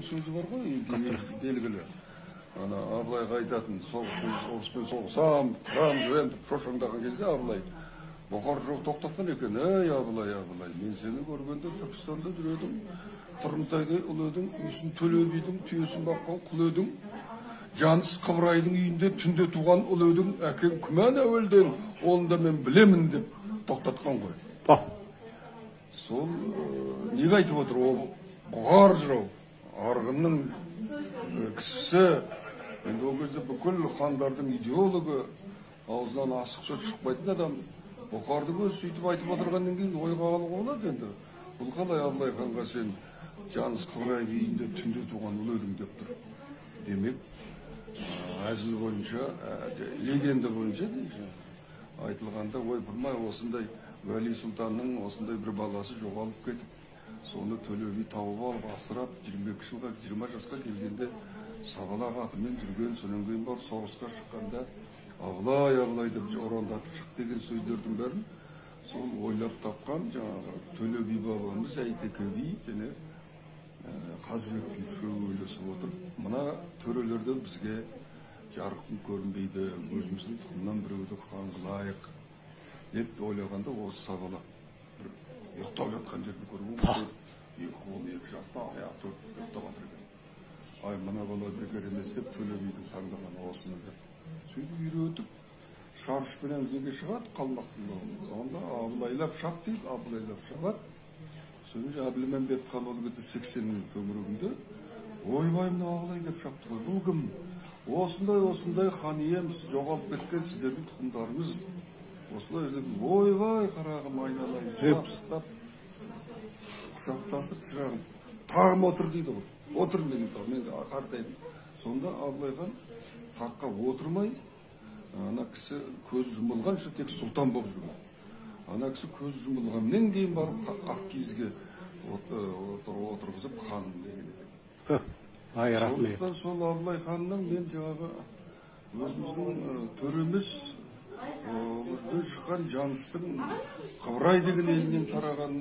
Сөзі бар ғой, белгілі. Ана Абылайға айтатын, соғыспен соғысам, тұрам, жүрем деп шошаңдаған кезде Абылай бұқар жоқ тоқтатқан екен. Ей Абылай, мен сені көргенде Түркістанда жүредім, Тұрымтайдай ұл едің, үйсін Төле бидің, түйесін баққан құл едің, Жаныс Қыбырайдың үйінде түнде туған ұл едің, әкең күмән әуелден, оны да мен білемін деп тоқтатқан ғой. Сол неге айтып отыр, ол бұғар жырау. Арғынның кісісі, енді ол кезде бүкіл хандардың идеологы, аузынан асық сөз шықпайтын адам, бұқардың өзі сөйтіп айтып отырғаннан кейін ойға алуға болады енді. Бұл қалай Абылай ханға сен Жаныс Қыбырай үйінде түнде туған ұл едің деп тұр. Демек, әзіл бойынша, легенда бойынша айтылғанда, ой бұрмай осындай Уәли Сұлтанның осындай бір баласы жоғалып кетіп, соны Төле би тауып алып, асырап, 22 жылға, 20 жасқа келгенде сабалақ атымен жүрген, сонан кейін бар соғысқа шыққанда Абылай деп орындатып шық деген сөздердің бәрін сол ойлап тапқан жаңағы Төле би бабамыз Әйтеке би және Қазыбек би үшеуі ойласып отыр. Мына төрелерден бізге жарықтың көрінбейді, өзіміздің тұқымнан біреуді хан қылайық деп ойлағанда осы сабалақ бір ұйықтап жатқан жерді көрген. Екі қол, екі жақта аяқ төрт ұйықтап жатыр екен. Ай, мына бала бекер емес деп Төле бидің таңдаған осыны деп. Сөйтіп үйретіп, шарышпенен ізге шығады қалмақтың бауын. Сонда Абылайлап шап дейді, Абылайлап шабады. Сөйтіп Әбілмәмбет хан ол кезде 80-нің төңірегінде, ойбай мына Абылай деп шапты ғой, бұл кім? Осындай хан ием, жоғалып кеткен сіздердің тұқымдарыңыз. Осылай өзіліп, ойбай қарағым айналай, жап-сықтап, құшақтасып шырағым, тағым отыр дейді ғой. Отыр мен қартайдым. Сонда Абылай хан таққа отырмай, ана кісі көзі жұмылғанша тек сұлтан болып жүрген. Ана кісі көзі жұмылғаннан кейін барып ақ киізге отырғызып хан деген екен. Ай, рахмет. Сондықтан сол Абылай ханның мен жаңағы өзіміздің төреміз өзінен шыққан Жаныстың Қыбырай деген елінен тараған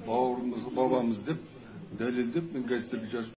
бауырымыз, бабамыз деп дәлелдеп мен газеттерге жазып